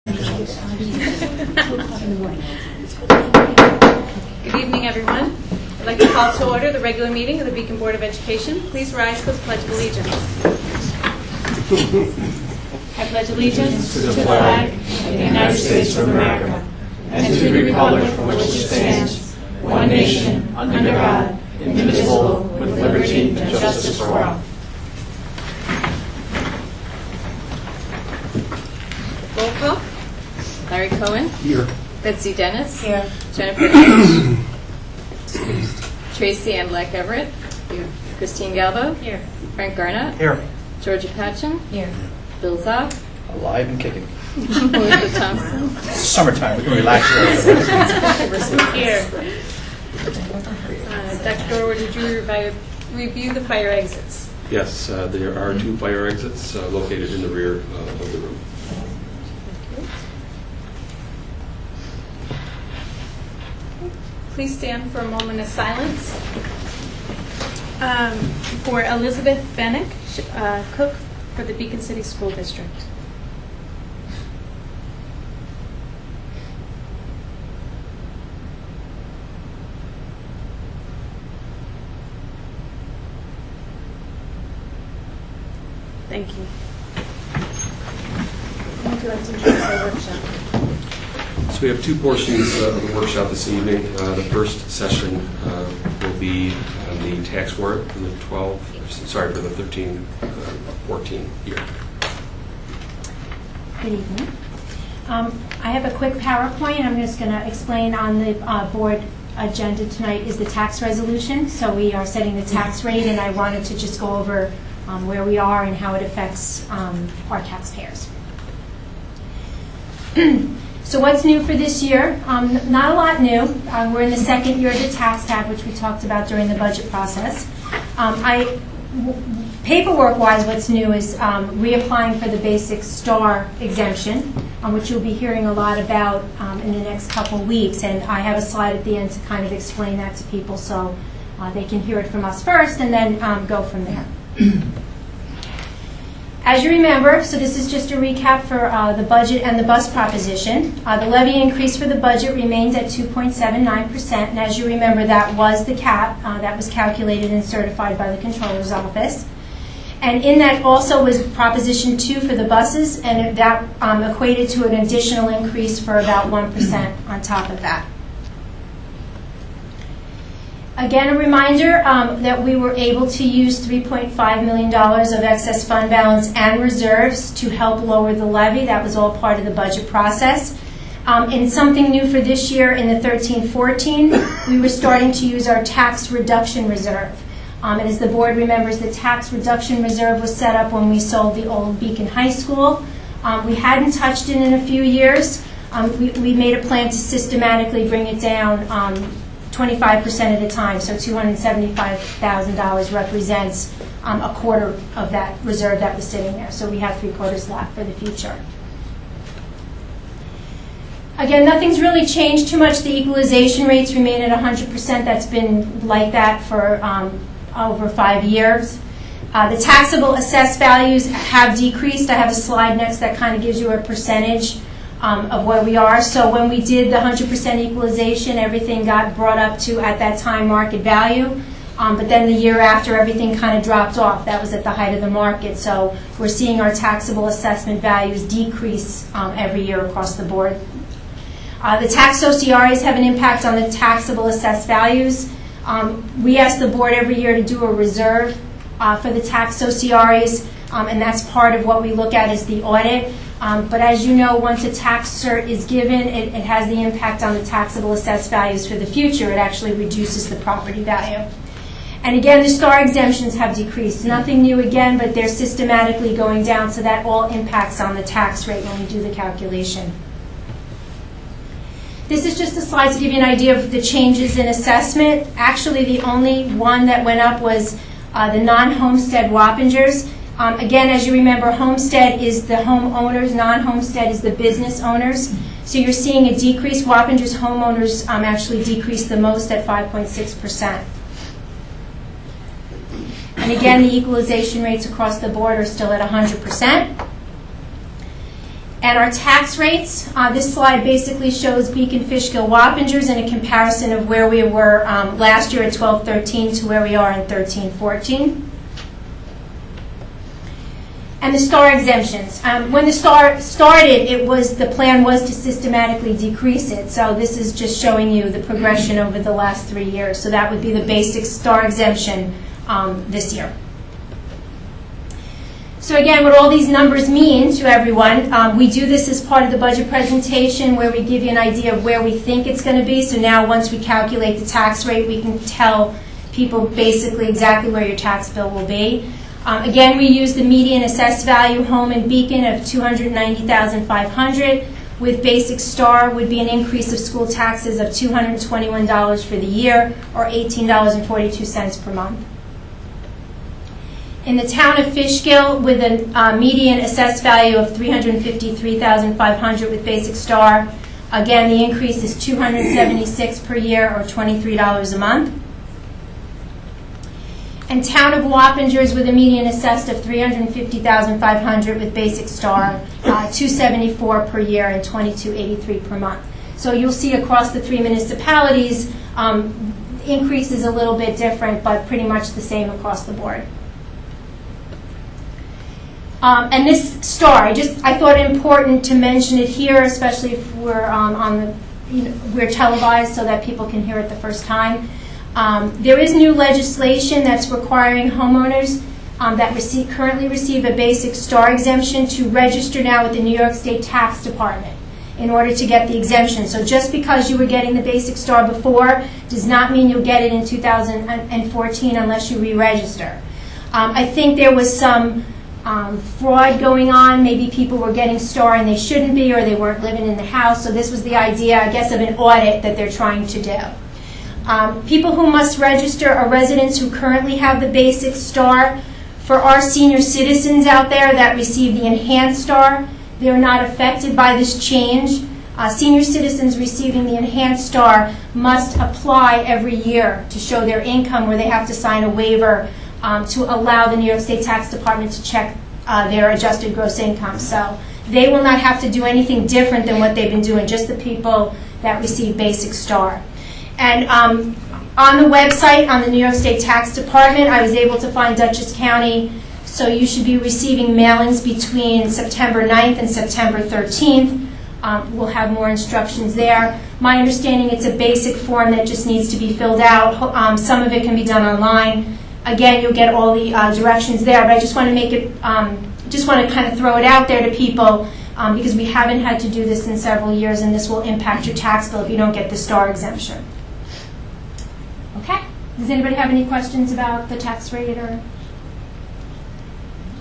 Good evening, everyone. I'd like to call to order the regular meeting of the Beacon Board of Education. Please rise for the Pledge of Allegiance. I pledge allegiance to the flag of the United States of America and to the republic for which it stands, one nation, under God, indivisible, with liberty and justice for all. Roll call. Larry Cohen. Here. Betsy Dennis. Here. Jennifer H. Tracy Ann Black Everett. Here. Christine Galbo. Here. Frank Garnett. Here. Georgia Patchen. Here. Bill Zock. Alive and kicking. Melissa Thompson. It's summertime. We can relax a little bit. Here. Dr. Dorward, did you review the fire exits? Yes, there are two fire exits located in the rear of the room. Please stand for a moment of silence for Elizabeth Bennick, cook for the Beacon City School District. Thank you. Would you like to introduce our workshop? So we have two portions of the workshop this evening. The first session will be on the tax warrant for the 13-14 year. Good evening. I have a quick PowerPoint. I'm just going to explain on the board agenda tonight is the tax resolution. So we are setting the tax rate, and I wanted to just go over where we are and how it affects our taxpayers. So what's new for this year? Not a lot new. We're in the second year of the tax cap, which we talked about during the budget process. Paperwork-wise, what's new is reapplying for the basic STAR exemption, which you'll be hearing a lot about in the next couple weeks. And I have a slide at the end to kind of explain that to people so they can hear it from us first and then go from there. As you remember, so this is just a recap for the budget and the bus proposition. The levy increase for the budget remained at 2.79%, and as you remember, that was the cap that was calculated and certified by the Controller's Office. And in that also was Proposition 2 for the buses, and that equated to an additional increase for about 1% on top of that. Again, a reminder that we were able to use $3.5 million of excess fund balance and reserves to help lower the levy. That was all part of the budget process. And something new for this year in the 13-14, we were starting to use our tax reduction reserve. And as the board remembers, the tax reduction reserve was set up when we sold the old Beacon High School. We hadn't touched it in a few years. We made a plan to systematically bring it down 25% at a time, so $275,000 represents a quarter of that reserve that was sitting there. So we have 3/4 left for the future. Again, nothing's really changed too much. The equalization rates remain at 100%. That's been like that for over 5 years. The taxable assessed values have decreased. I have a slide next that kind of gives you a percentage of where we are. So when we did the 100% equalization, everything got brought up to, at that time, market value. But then the year after, everything kind of dropped off. That was at the height of the market. So we're seeing our taxable assessment values decrease every year across the board. The tax OCRs have an impact on the taxable assessed values. We ask the board every year to do a reserve for the tax OCRs, and that's part of what we look at is the audit. But as you know, once a tax cert is given, it has the impact on the taxable assessed values for the future. It actually reduces the property value. And again, the STAR exemptions have decreased. Nothing new again, but they're systematically going down, so that all impacts on the tax rate when we do the calculation. This is just a slide to give you an idea of the changes in assessment. Actually, the only one that went up was the non-homestead Wappingers. Again, as you remember, homestead is the homeowners, non-homestead is the business owners. So you're seeing a decrease. Wappingers homeowners actually decreased the most at 5.6%. And again, the equalization rates across the board are still at 100%. And our tax rates, this slide basically shows Beacon, Fishkill, Wappingers in a comparison of where we were last year at 12-13 to where we are in 13-14. And the STAR exemptions. When the STAR started, the plan was to systematically decrease it. So this is just showing you the progression over the last 3 years. So that would be the basic STAR exemption this year. So again, what all these numbers mean to everyone, we do this as part of the budget presentation where we give you an idea of where we think it's going to be. So now once we calculate the tax rate, we can tell people basically exactly where your tax bill will be. Again, we use the median assessed value home in Beacon of $290,500. With basic STAR would be an increase of school taxes of $221 for the year, or $18.42 per month. In the town of Fishkill, with a median assessed value of $353,500 with basic STAR, again, the increase is $276 per year, or $23 a month. And town of Wappingers with a median assessed of $350,500 with basic STAR, $274 per year and $22.83 per month. So you'll see across the 3 municipalities, increase is a little bit different, but pretty much the same across the board. And this STAR, I thought it important to mention it here, especially if we're we're televised so that people can hear it the first time. There is new legislation that's requiring homeowners that currently receive a basic STAR exemption to register now with the New York State Tax Department in order to get the exemption. So just because you were getting the basic STAR before does not mean you'll get it in 2014 unless you re-register. I think there was some fraud going on. Maybe people were getting STAR and they shouldn't be, or they weren't living in the house. So this was the idea, I guess, of an audit that they're trying to do. People who must register are residents who currently have the basic STAR. For our senior citizens out there that receive the enhanced STAR, they're not affected by this change. Senior citizens receiving the enhanced STAR must apply every year to show their income, where they have to sign a waiver to allow the New York State Tax Department to check their adjusted gross income. So they will not have to do anything different than what they've been doing, just the people that receive basic STAR. And on the website, on the New York State Tax Department, I was able to find Dutchess County. So you should be receiving mailings between September 9th and September 13th. We'll have more instructions there. My understanding, it's a basic form that just needs to be filled out. Some of it can be done online. Again, you'll get all the directions there, but I just want to make it, just want to kind of throw it out there to people because we haven't had to do this in several years, and this will impact your tax bill if you don't get the STAR exemption. Okay. Does anybody have any questions about the tax rate or?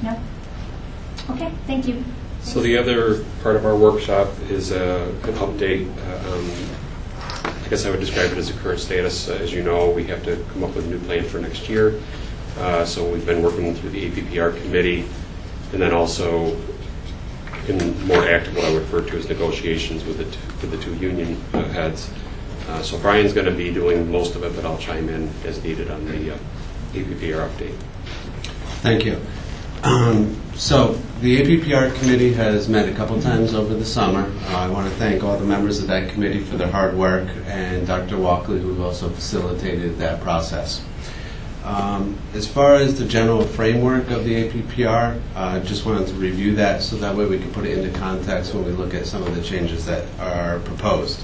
No? Okay, thank you. So the other part of our workshop is an update. I guess I would describe it as a current status. As you know, we have to come up with a new plan for next year. So we've been working through the APPR committee, and then also in more active what I would refer to as negotiations with the two union heads. So Brian's going to be doing most of it, but I'll chime in as needed on the APPR update. Thank you. So the APPR committee has met a couple times over the summer. I want to thank all the members of that committee for their hard work, and Dr. Walkley, who also facilitated that process. As far as the general framework of the APPR, I just wanted to review that so that way we can put it into context when we look at some of the changes that are proposed.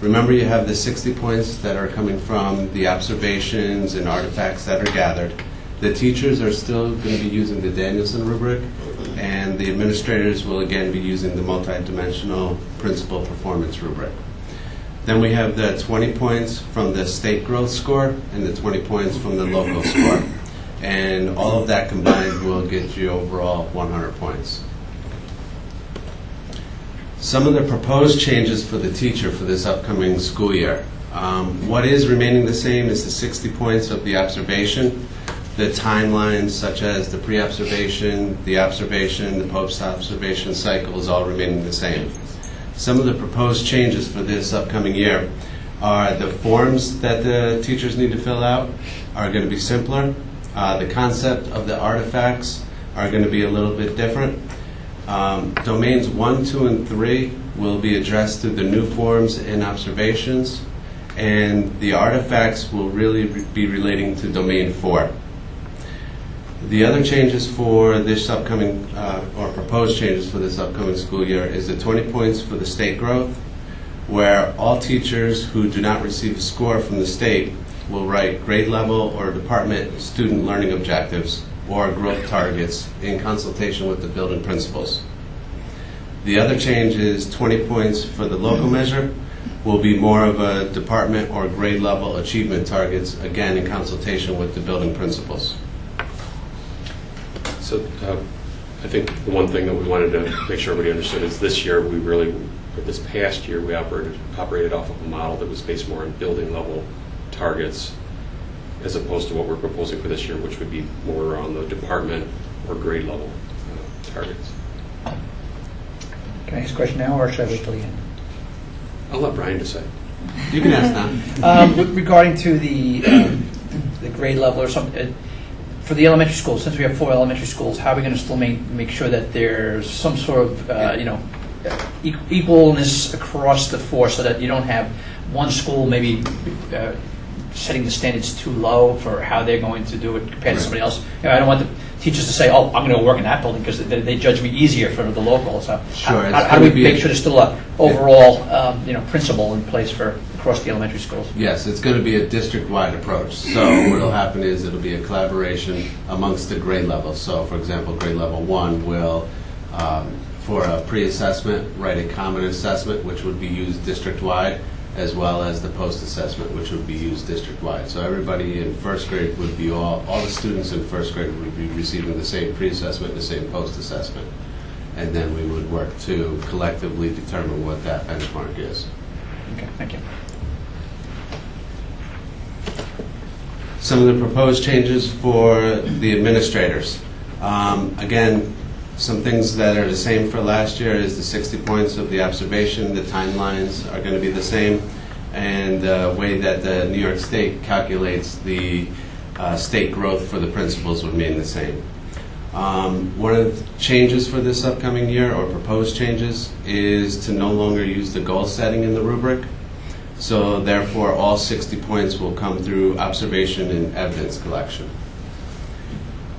Remember, you have the 60 points that are coming from the observations and artifacts that are gathered. The teachers are still going to be using the Danielson rubric, and the administrators will again be using the multidimensional principal performance rubric. Then we have the 20 points from the state growth score and the 20 points from the local score. And all of that combined will get you overall 100 points. Some of the proposed changes for the teacher for this upcoming school year. What is remaining the same is the 60 points of the observation. The timelines, such as the pre-observation, the observation, the post-observation cycle, is all remaining the same. Some of the proposed changes for this upcoming year are the forms that the teachers need to fill out are going to be simpler. The concept of the artifacts are going to be a little bit different. Domains 1, 2, and 3 will be addressed through the new forms and observations, and the artifacts will really be relating to domain 4. The other changes for this upcoming, or proposed changes for this upcoming school year, is the 20 points for the state growth, where all teachers who do not receive a score from the state will write grade level or department student learning objectives or growth targets in consultation with the building principals. The other change is 20 points for the local measure will be more of a department or grade level achievement targets, again in consultation with the building principals. So I think the one thing that we wanted to make sure everybody understood is this year we really, or this past year, we operated off of a model that was based more on building level targets as opposed to what we're proposing for this year, which would be more on the department or grade level targets. Can I ask a question now, or should I wait till the end? I'll let Brian decide. You can ask now. Regarding to the grade level or something, for the elementary schools, since we have 4 elementary schools, how are we going to still make sure that there's some sort of equalness across the 4, so that you don't have one school maybe setting the standards too low for how they're going to do it compared to somebody else? I don't want the teachers to say, "Oh, I'm going to work in that building because they judge me easier for the local." So Sure, how do we make sure there's still a overall principle in place for across the elementary schools? Yes, it's going to be a district-wide approach. So what will happen is it'll be a collaboration amongst the grade levels. So, for example, grade level 1 will, for a pre-assessment, write a common assessment, which would be used district-wide, as well as the post-assessment, which would be used district-wide. So everybody in first grade would be, all the students in first grade would be receiving the same pre-assessment, the same post-assessment. And then we would work to collectively determine what that benchmark is. Okay, thank you. Some of the proposed changes for the administrators. Again, some things that are the same for last year is the 60 points of the observation. The timelines are going to be the same, and the way that the New York State calculates the state growth for the principals would remain the same. One of the changes for this upcoming year, or proposed changes, is to no longer use the goal setting in the rubric. So therefore, all 60 points will come through observation and evidence collection.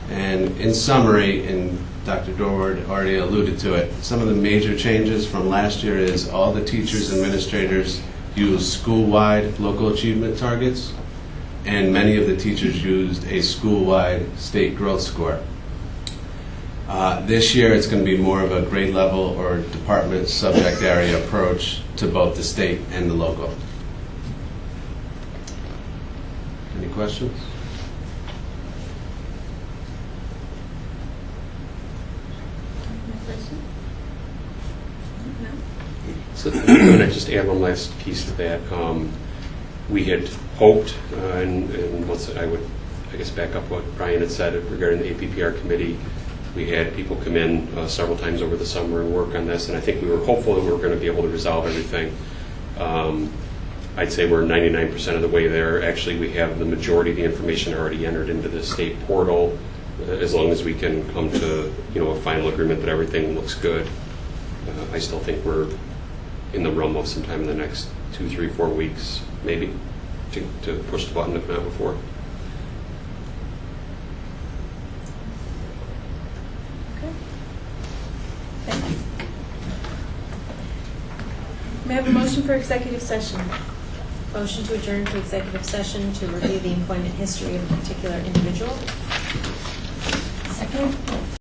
And in summary, and Dr. Dorward already alluded to it, some of the major changes from last year is all the teachers and administrators use school-wide local achievement targets, and many of the teachers used a school-wide state growth score. This year, it's going to be more of a grade level or department subject area approach to both the state and the local. Any questions? So I'm going to just add one last piece to that. We had hoped, and once I would, I guess, back up what Brian had said regarding the APPR committee. We had people come in several times over the summer and work on this, and I think we were hopeful that we were going to be able to resolve everything. I'd say we're 99% of the way there. Actually, we have the majority of the information already entered into the state portal. As long as we can come to a final agreement that everything looks good, I still think we're in the realm of sometime in the next 2, 3, 4 weeks, maybe, to push the button, if not before. Thank you. May I have a motion for executive session? Motion to adjourn to executive session to review the employment history of a particular individual. Second?